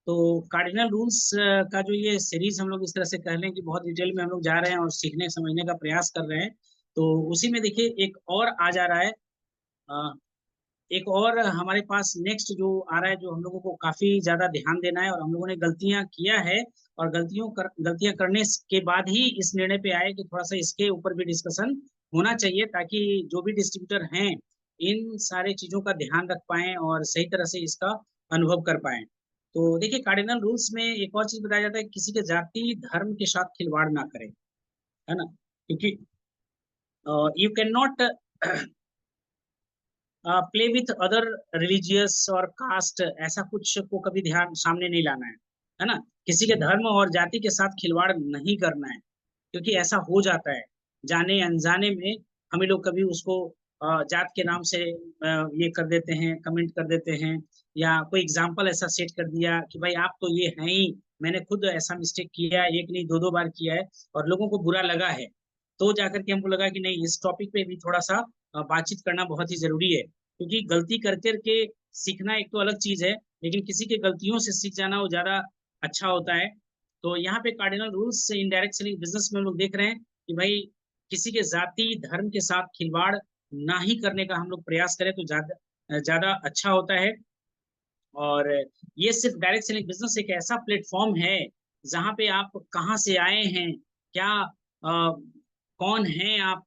तो cardinal rules का जो ये सीरीज हम लोग इस तरह से कह लें कि बहुत डिटेल में हम लोग जा रहे हैं और सीखने समझने का प्रयास कर रहे हैं। तो उसी में देखिए एक और आ जा रहा है। अ, एक और हमारे पास नेक्स्ट जो आ रहा है, जो हम लोगों को काफी ज्यादा ध्यान देना है और हम लोगों ने गलतियां किया है, और गलतियां करने के बाद ही इस निर्णय पे आए कि थोड़ा सा इसके ऊपर भी डिस्कशन होना चाहिए, ताकि जो भी डिस्ट्रीब्यूटर हैं इन सारे चीजों का ध्यान रख पाएं और सही तरह से इसका अनुभव कर पाएं। तो देखिए कार्डिनल रूल्स में एक और चीज बताया जाता है कि किसी के जाति धर्म के साथ खिलवाड़ ना करें, है ना। क्योंकि you can not play with other religious और कास्ट, ऐसा कुछ को कभी ध्यान सामने नहीं लाना है ना। किसी के धर्म और जाति के साथ खिलवाड़ नहीं करना है, क्योंकि ऐसा हो जाता है जाने अनजाने में। हमें लोग कभी उसको जात के नाम से ये कर देते हैं, कमेंट कर देते हैं, या कोई एग्जाम्पल ऐसा सेट कर दिया कि भाई आप तो ये हैं ही। मैंने खुद ऐसा मिस्टेक किया है, एक नहीं दो दो बार किया है, और लोगों को बुरा लगा है। तो जाकर के हमको लगा कि नहीं, इस टॉपिक पे भी थोड़ा सा बातचीत करना बहुत ही जरूरी है। क्योंकि गलती कर करके सीखना एक तो अलग चीज है, लेकिन किसी के गलतियों से सीख जाना वो ज्यादा अच्छा होता है। तो यहाँ पे कार्डिनल रूल्स से इनडायरेक्ट सेलिंग बिजनेस में हम लोग देख रहे हैं कि भाई किसी के जाति धर्म के साथ खिलवाड़ ना ही करने का हम लोग प्रयास करें तो ज्यादा ज्यादा अच्छा होता है। और ये सिर्फ डायरेक्ट सेलिंग बिजनेस एक ऐसा प्लेटफॉर्म है जहाँ पे आप कहाँ से आए हैं, क्या कौन हैं आप,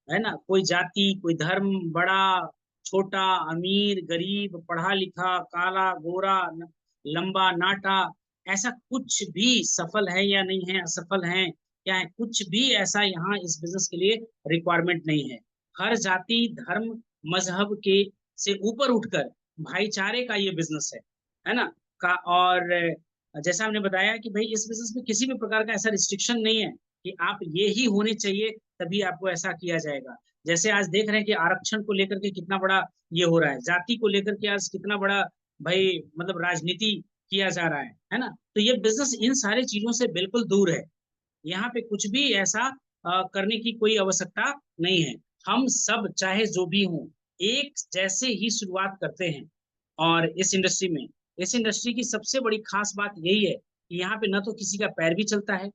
है ना, कोई जाति कोई धर्म, बड़ा छोटा, अमीर गरीब, पढ़ा लिखा, काला गोरा, लंबा नाटा, ऐसा कुछ भी, सफल है या नहीं है, असफल है क्या है, कुछ भी ऐसा यहाँ इस बिजनेस के लिए रिक्वायरमेंट नहीं है। हर जाति धर्म मजहब के से ऊपर उठकर भाईचारे का ये बिजनेस है ना। का और जैसा हमने बताया कि भाई इस बिजनेस में किसी भी प्रकार का ऐसा रिस्ट्रिक्शन नहीं है कि आप ये ही होने चाहिए तभी आपको ऐसा किया जाएगा। जैसे आज देख रहे हैं कि आरक्षण को लेकर के कितना बड़ा ये हो रहा है, जाति को लेकर के आज कितना बड़ा भाई मतलब राजनीति किया जा रहा है ना। तो ये बिजनेस इन सारी चीजों से बिल्कुल दूर है। यहाँ पे कुछ भी ऐसा करने की कोई आवश्यकता नहीं है। हम सब चाहे जो भी हों एक जैसे ही शुरुआत करते हैं। और इस इंडस्ट्री की सबसे बड़ी खास बात यही है कि यहाँ पे ना तो किसी का पैर भी चलता है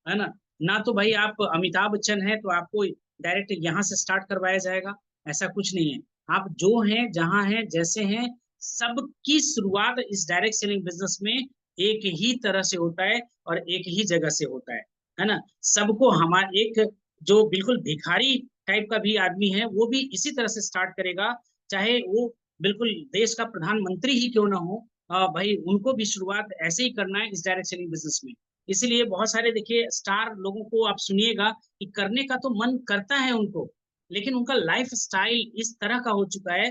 ना। ना तो भाई आप अमिताभ बच्चन हैं तो आपको डायरेक्ट यहाँ से स्टार्ट करवाया जाएगा, ऐसा कुछ नहीं है। आप जो हैं जहाँ हैं जैसे हैं, सबकी शुरुआत इस डायरेक्ट सेलिंग बिजनेस में एक ही तरह से होता है और एक ही जगह से होता है ना। सबको हमारे एक जो बिल्कुल भिखारी टाइप का भी आदमी है वो भी इसी तरह से स्टार्ट करेगा, चाहे वो बिल्कुल देश का प्रधानमंत्री ही क्यों ना हो। भाई उनको भी शुरुआत ऐसे ही करना है इस डायरेक्ट सेलिंग बिजनेस में। इसीलिए बहुत सारे देखिए स्टार लोगों को आप सुनिएगा कि करने का तो मन करता है उनको, लेकिन उनका लाइफ स्टाइल इस तरह का हो चुका है,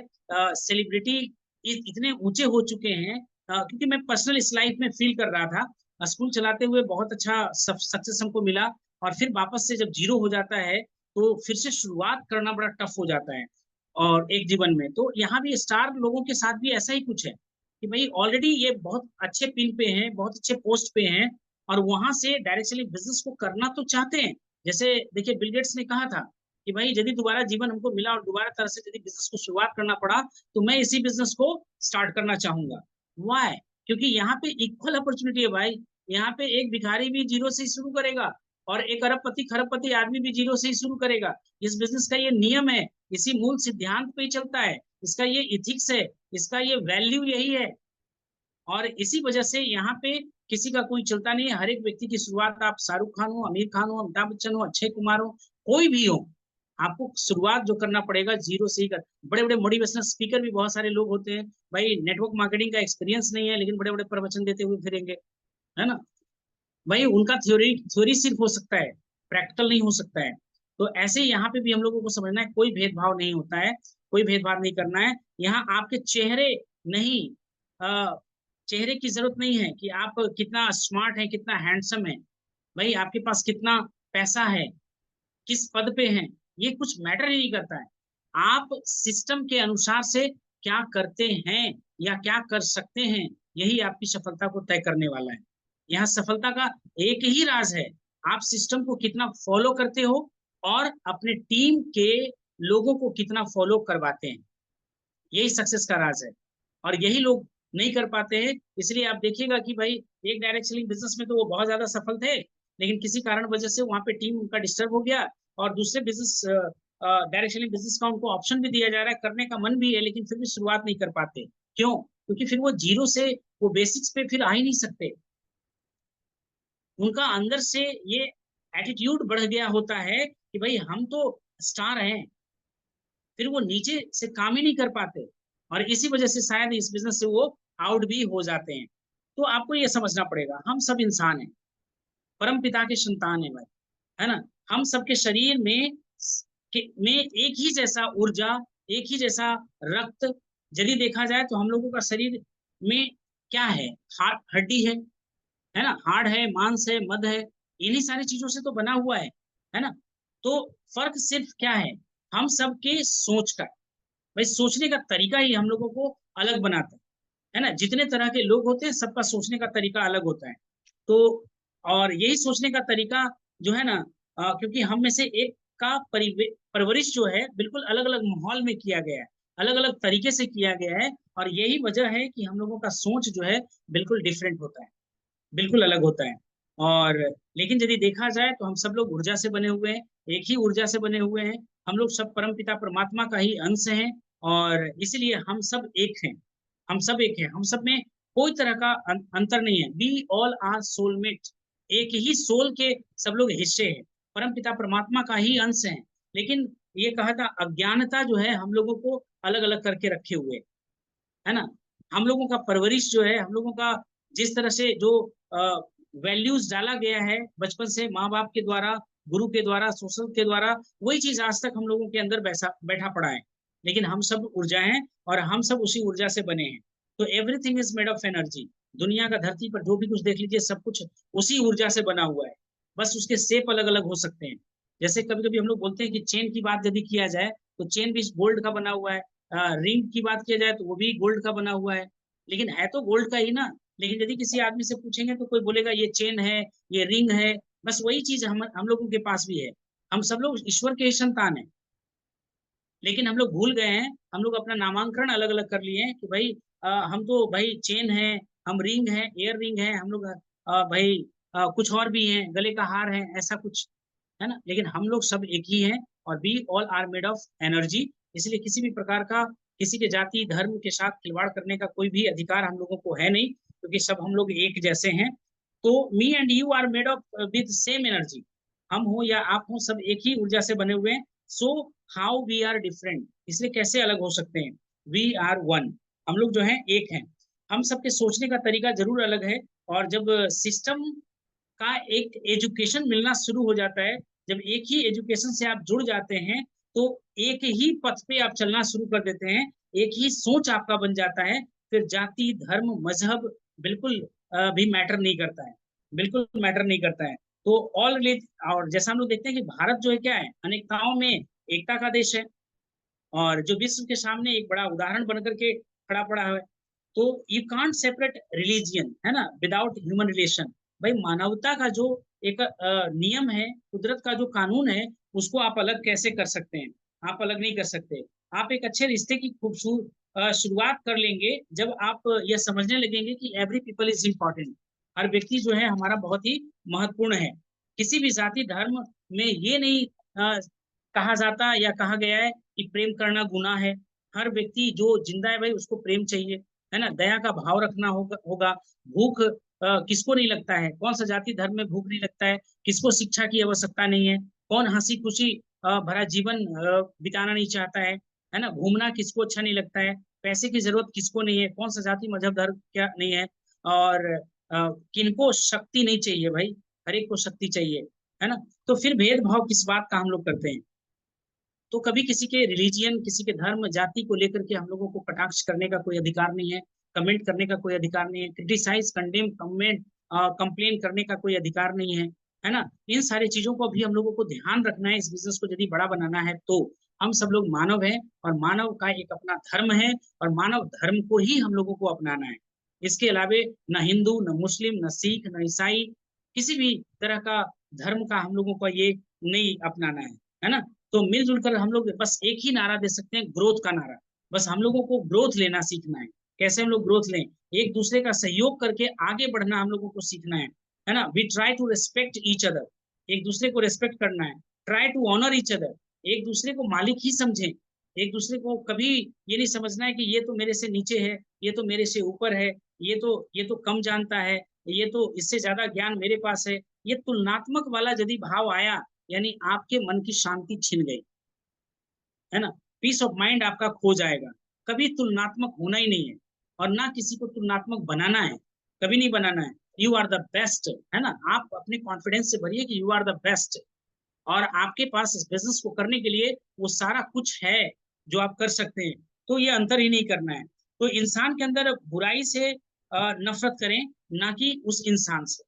सेलिब्रिटी इतने ऊंचे हो चुके हैं। क्योंकि मैं पर्सनल इस लाइफ में फील कर रहा था, स्कूल चलाते हुए बहुत अच्छा सक्सेस हमको मिला, और फिर वापस से जब जीरो हो जाता है तो फिर से शुरुआत करना बड़ा टफ हो जाता है और एक जीवन में। तो यहाँ भी स्टार लोगों के साथ भी ऐसा ही कुछ है कि भाई ऑलरेडी ये बहुत अच्छे पिन पे हैं, बहुत अच्छे पोस्ट पे हैं, और वहां से डायरेक्टली बिजनेस को करना तो चाहते हैं। जैसे देखिए बिल गेट्स ने कहा था कि भाई यदि दोबारा जीवन हमको मिला और दोबारा तरह से यदि बिजनेस को शुरुआत करना पड़ा तो मैं इसी बिजनेस को स्टार्ट करना चाहूंगा। वाई? क्योंकि यहाँ पे इक्वल अपॉर्चुनिटी है भाई। यहाँ पे एक भिखारी भी जीरो से ही शुरू करेगा और एक अरबपति खरबपति आदमी भी जीरो से ही शुरू करेगा। इस बिजनेस का ये नियम है, इसी मूल सिद्धांत पे ही चलता है, इसका ये इथिक्स है, इसका ये वैल्यू यही है। और इसी वजह से यहाँ पे किसी का कोई चलता नहीं है। हर एक व्यक्ति की शुरुआत, आप शाहरुख खान हो, आमिर खान हो, अमिताभ बच्चन हो, अक्षय कुमार हो, कोई भी हो, आपको शुरुआत जो करना पड़ेगा जीरो से ही कर। बड़े बड़े मोटिवेशनल स्पीकर भी बहुत सारे लोग होते हैं भाई, नेटवर्क मार्केटिंग का एक्सपीरियंस नहीं है लेकिन बड़े बड़े प्रवचन देते हुए फिरेंगे, है ना। भाई उनका थ्योरी थ्योरी सिर्फ हो सकता है, प्रैक्टिकल नहीं हो सकता है। तो ऐसे ही यहाँ पे भी हम लोगों को समझना है, कोई भेदभाव नहीं होता है, कोई भेदभाव नहीं करना है। यहाँ आपके चेहरे नहीं, चेहरे की जरूरत नहीं है कि आप कितना स्मार्ट है, कितना हैंडसम है। भाई आपके पास कितना पैसा है, किस पद पे हैं, ये कुछ मैटर ही नहीं करता है। आप सिस्टम के अनुसार से क्या करते हैं या क्या कर सकते हैं, यही आपकी सफलता को तय करने वाला है। यहाँ सफलता का एक ही राज है, आप सिस्टम को कितना फॉलो करते हो और अपने टीम के लोगों को कितना फॉलो करवाते हैं, यही सक्सेस का राज है। और यही लोग नहीं कर पाते हैं। इसलिए आप देखिएगा कि भाई एक डायरेक्ट सेलिंग बिजनेस में तो वो बहुत ज्यादा सफल थे, लेकिन किसी कारण वजह से वहां पे टीम उनका डिस्टर्ब हो गया, और दूसरे बिजनेस, डायरेक्ट सेलिंग बिजनेस का उनको ऑप्शन भी दिया जा रहा है, करने का मन भी है, लेकिन फिर भी शुरुआत नहीं कर पाते। क्यों? क्योंकि फिर वो जीरो से, वो बेसिक्स पे फिर आ ही नहीं सकते। उनका अंदर से ये एटीट्यूड बढ़ गया होता है कि भाई हम तो स्टार हैं, फिर वो नीचे से काम ही नहीं कर पाते, और इसी वजह से शायद इस बिजनेस से वो आउट भी हो जाते हैं। तो आपको ये समझना पड़ेगा, हम सब इंसान हैं, परम पिता के संतान है भाई, है ना। हम सबके शरीर में एक ही जैसा ऊर्जा, एक ही जैसा रक्त, यदि देखा जाए तो हम लोगों का शरीर में क्या है, हड्डी है ना, हाड़ है, मांस है, मद है, इन्हीं सारी चीजों से तो बना हुआ है ना। तो फर्क सिर्फ क्या है, हम सबके सोच का, भाई सोचने का तरीका ही हम लोगों को अलग बनाता है ना। जितने तरह के लोग होते हैं सबका सोचने का तरीका अलग होता है। तो और यही सोचने का तरीका जो है ना, क्योंकि हम में से एक का परवरिश जो है बिल्कुल अलग अलग माहौल में किया गया है, अलग अलग तरीके से किया गया है, और यही वजह है कि हम लोगों का सोच जो है बिल्कुल डिफरेंट होता है, बिल्कुल अलग होता है। और लेकिन यदि देखा जाए तो हम सब लोग ऊर्जा से बने हुए हैं, एक ही ऊर्जा से बने हुए हैं, हम लोग सब परम पिता परमात्मा का ही अंश हैं, और इसलिए हम सब एक हैं, हम सब एक हैं, हम सब में कोई तरह का अंतर नहीं है। वी ऑल आर सोलमेट, एक ही सोल के सब लोग हिस्से हैं, परम पिता परमात्मा का ही अंश हैं। लेकिन ये कहा था, अज्ञानता जो है हम लोगों को अलग अलग करके रखे हुए है ना। हम लोगों का परवरिश जो है, हम लोगों का जिस तरह से जो वैल्यूज डाला गया है बचपन से माँ बाप के द्वारा, गुरु के द्वारा, सोशल के द्वारा, वही चीज आज तक हम लोगों के अंदर बैठा बैठा पड़ा है। लेकिन हम सब ऊर्जा हैं, और हम सब उसी ऊर्जा से बने हैं। तो everything is made of energy. दुनिया का धरती पर जो भी कुछ देख लीजिए, सब कुछ उसी ऊर्जा से बना हुआ है, बस उसके शेप अलग अलग हो सकते हैं। जैसे कभी कभी हम लोग बोलते हैं कि चेन की बात यदि किया जाए, तो चेन भी गोल्ड का बना हुआ है। रिंग की बात किया जाए तो वो भी गोल्ड का बना हुआ है, लेकिन है तो गोल्ड का ही ना। लेकिन यदि किसी आदमी से पूछेंगे तो कोई बोलेगा ये चेन है, ये रिंग है। बस वही चीज हम लोगों के पास भी है। हम सब लोग ईश्वर के ही संतान हैं, लेकिन हम लोग भूल गए हैं, हम लोग अपना नामांकन अलग अलग कर लिए हैं कि भाई हम तो भाई चेन है, हम रिंग है, एयर रिंग है, हम लोग भाई कुछ और भी हैं, गले का हार है, ऐसा कुछ है ना। लेकिन हम लोग सब एक ही हैं, और we all are made of energy. इसलिए किसी भी प्रकार का किसी के जाति धर्म के साथ खिलवाड़ करने का कोई भी अधिकार हम लोगों को है नहीं, क्योंकि सब हम लोग एक जैसे हैं। तो me and you are made of with same energy. हम हो या आप हो, सब एक ही ऊर्जा से बने हुए हैं। So how we are different, इसलिए कैसे अलग हो सकते हैं? वी आर वन, हम लोग जो हैं एक हैं। हम सबके सोचने का तरीका जरूर अलग है, और जब सिस्टम का एक एजुकेशन मिलना शुरू हो जाता है, जब एक ही एजुकेशन से आप जुड़ जाते हैं, तो एक ही पथ पे आप चलना शुरू कर देते हैं, एक ही सोच आपका बन जाता है। फिर जाति धर्म मजहब बिल्कुल भी मैटर नहीं करता है, बिल्कुल मैटर नहीं करता है। तो ऑल रिलीज, और जैसा हम लोग देखते हैं कि भारत जो है क्या है, अनेकताओं में एकता का देश है, और जो विश्व के सामने एक बड़ा उदाहरण बनकर के खड़ा पड़ा है। तो यू कांट सेपरेट रिलीजियन, है ना, विदाउट ह्यूमन रिलेशन। भाई मानवता का जो एक नियम है, कुदरत का जो कानून है, उसको आप अलग कैसे कर सकते हैं? आप अलग नहीं कर सकते। आप एक अच्छे रिश्ते की खूबसूरत शुरुआत कर लेंगे जब आप यह समझने लगेंगे कि एवरी पीपल इज इम्पोर्टेंट। हर व्यक्ति जो है हमारा बहुत ही महत्वपूर्ण है। किसी भी जाति धर्म में ये नहीं कहा जाता या कहा गया है कि प्रेम करना गुनाह है। हर व्यक्ति जो जिंदा है भाई, उसको प्रेम चाहिए, है ना, दया का भाव रखना होगा। भूख किसको नहीं लगता है? कौन सा जाति धर्म में भूख नहीं लगता है? किसको शिक्षा की आवश्यकता नहीं है? कौन हंसी खुशी भरा जीवन बिताना नहीं चाहता है ना? घूमना किसको अच्छा नहीं लगता है? पैसे की जरूरत किसको नहीं है? कौन सा जाति मजहब धर्म क्या नहीं है? और किनको शक्ति नहीं चाहिए भाई? हर एक को शक्ति चाहिए, है ना। तो फिर भेदभाव किस बात का हम लोग करते हैं? तो कभी किसी के रिलीजियन, किसी के धर्म जाति को लेकर के हम लोगों को कटाक्ष करने का कोई अधिकार नहीं है, कमेंट करने का कोई अधिकार नहीं है, क्रिटिसाइज कंडेम कमेंट कंप्लेन करने का कोई अधिकार नहीं है ना। इन सारी चीजों को भी हम लोगों को ध्यान रखना है। इस बिजनेस को यदि बड़ा बनाना है तो हम सब लोग मानव हैं, और मानव का एक अपना धर्म है, और मानव धर्म को ही हम लोगों को अपनाना है। इसके अलावे न हिंदू, न मुस्लिम, न सिख, न ईसाई, किसी भी तरह का धर्म का हम लोगों को ये नहीं अपनाना है ना। तो मिलजुल कर हम लोग बस एक ही नारा दे सकते हैं, ग्रोथ का नारा। बस हम लोगों को ग्रोथ लेना सीखना है। कैसे हम लोग ग्रोथ लें? एक दूसरे का सहयोग करके आगे बढ़ना हम लोगों को सीखना है ना। We try to respect each other, एक दूसरे को रिस्पेक्ट करना है। Try to honour each other, एक दूसरे को मालिक ही समझें। एक दूसरे को कभी ये नहीं समझना है कि ये तो मेरे से नीचे है, ये तो मेरे से ऊपर है, ये तो कम जानता है, ये तो इससे ज्यादा ज्ञान मेरे पास है। ये तुलनात्मक वाला यदि भाव आया, यानी आपके मन की शांति छिन गई, है ना। पीस ऑफ माइंड आपका खो जाएगा। कभी तुलनात्मक होना ही नहीं है, और ना किसी को तुलनात्मक बनाना है, कभी नहीं बनाना है। यू आर द बेस्ट, है ना। आप अपने कॉन्फिडेंस से भरिए कि यू आर द बेस्ट, और आपके पास इस बिजनेस को करने के लिए वो सारा कुछ है जो आप कर सकते हैं। तो ये अंतर ही नहीं करना है। तो इंसान के अंदर बुराई से नफरत करें, ना कि उस इंसान से,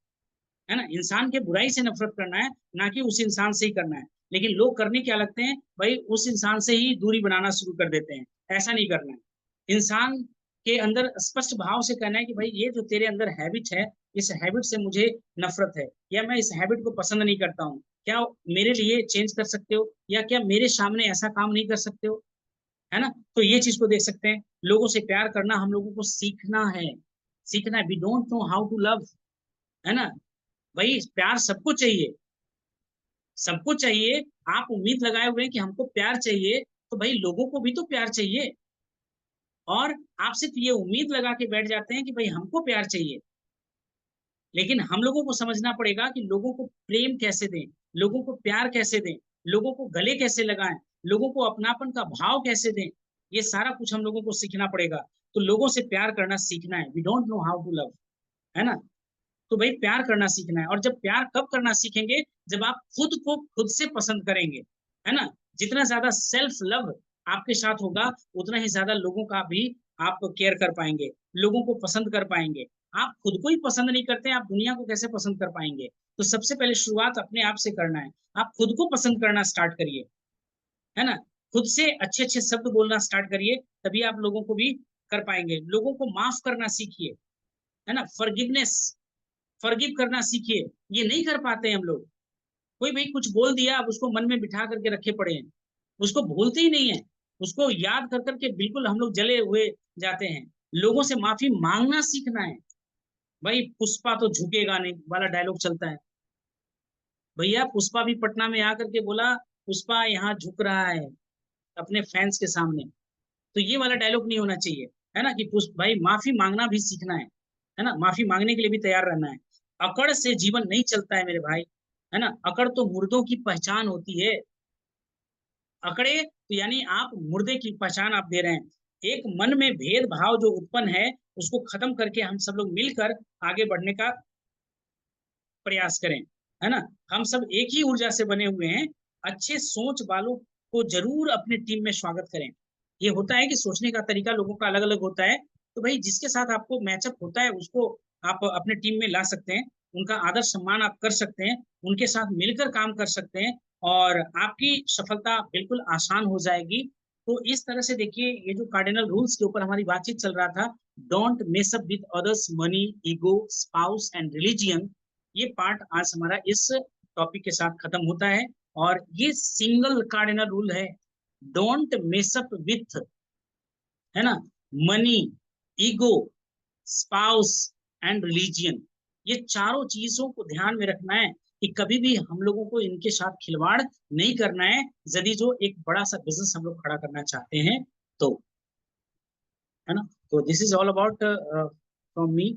है ना। इंसान के बुराई से नफरत करना है, ना कि उस इंसान से ही करना है। लेकिन लोग करने क्या लगते हैं भाई, उस इंसान से ही दूरी बनाना शुरू कर देते हैं। ऐसा नहीं करना है। इंसान के अंदर स्पष्ट भाव से कहना है कि भाई ये जो तेरे अंदर हैबिट है, इस हैबिट से मुझे नफरत है, या मैं इस हैबिट को पसंद नहीं करता हूँ। क्या मेरे लिए चेंज कर सकते हो, या क्या मेरे सामने ऐसा काम नहीं कर सकते हो, है ना। तो ये चीज को देख सकते हैं। लोगों से प्यार करना हम लोगों को सीखना है, सीखना है। We don't know how to love, है ना। भाई प्यार सबको चाहिए, सबको चाहिए। आप उम्मीद लगाए हुए हैं कि हमको प्यार चाहिए, तो भाई लोगों को भी तो प्यार चाहिए। और आप सिर्फ ये उम्मीद लगा के बैठ जाते हैं कि भाई हमको प्यार चाहिए, लेकिन हम लोगों को समझना पड़ेगा कि लोगों को प्रेम कैसे दें, लोगों को प्यार कैसे दें, लोगों को गले कैसे लगाएं, लोगों को अपनापन का भाव कैसे दें। ये सारा कुछ हम लोगों को सीखना पड़ेगा। तो लोगों से प्यार करना सीखना है। We don't know how to love, है ना। तो भाई प्यार करना सीखना है। और जब प्यार कब करना सीखेंगे, जब आप खुद को खुद से पसंद करेंगे, है ना। जितना ज्यादा सेल्फ लव आपके साथ होगा, उतना ही ज्यादा लोगों का भी आप केयर कर पाएंगे, लोगों को पसंद कर पाएंगे। आप खुद को ही पसंद नहीं करते, आप दुनिया को कैसे पसंद कर पाएंगे। तो सबसे पहले शुरुआत अपने आप से करना है। आप खुद को पसंद करना स्टार्ट करिए, है ना। खुद से अच्छे अच्छे शब्द बोलना स्टार्ट करिए, तभी आप लोगों को भी कर पाएंगे। लोगों को माफ करना सीखिए, है ना। फॉरगिवनेस, फॉरगिव करना सीखिए। ये नहीं कर पाते हैं हम लोग। कोई भाई कुछ बोल दिया, अब उसको मन में बिठा करके रखे पड़े हैं, उसको भूलते ही नहीं है। उसको याद कर करके बिल्कुल हम लोग जले हुए जाते हैं। लोगों से माफी मांगना सीखना है। भाई पुष्पा तो झुकेगा नहीं वाला डायलॉग चलता है। भैया पुष्पा भी पटना में आकर के बोला, पुष्पा यहाँ झुक रहा है अपने फैंस के सामने। तो ये वाला डायलॉग नहीं होना चाहिए, है ना। कि पुष्प भाई माफी मांगना भी सीखना है ना। माफी मांगने के लिए भी तैयार रहना है। अकड़ से जीवन नहीं चलता है मेरे भाई, है ना। अकड़ तो मुर्दों की पहचान होती है। अकड़े तो यानी आप मुर्दे की पहचान आप दे रहे हैं। एक मन में भेदभाव जो उत्पन्न है, उसको खत्म करके हम सब लोग मिलकर आगे बढ़ने का प्रयास करें, है ना। हम सब एक ही ऊर्जा से बने हुए हैं। अच्छे सोच वालों को जरूर अपनी टीम में स्वागत करें। ये होता है कि सोचने का तरीका लोगों का अलग अलग होता है। तो भाई जिसके साथ आपको मैचअप होता है, उसको आप अपने टीम में ला सकते हैं। उनका आदर सम्मान आप कर सकते हैं, उनके साथ मिलकर काम कर सकते हैं, और आपकी सफलता बिल्कुल आसान हो जाएगी। तो इस तरह से देखिए, ये जो कार्डिनल रूल्स के ऊपर हमारी बातचीत चल रहा था, don't mess up with others, money, ego, spouse and religion, ये पार्ट आज हमारा इस टॉपिक के साथ खत्म होता है। और ये सिंगल कार्डिनल रूल है, डोंट मेस अप विथ, है ना, money, ego, spouse and religion. ये चारों चीजों को ध्यान में रखना है कि कभी भी हम लोगों को इनके साथ खिलवाड़ नहीं करना है, यदि जो एक बड़ा सा बिजनेस हम लोग खड़ा करना चाहते हैं तो, है ना। तो this is all about from me.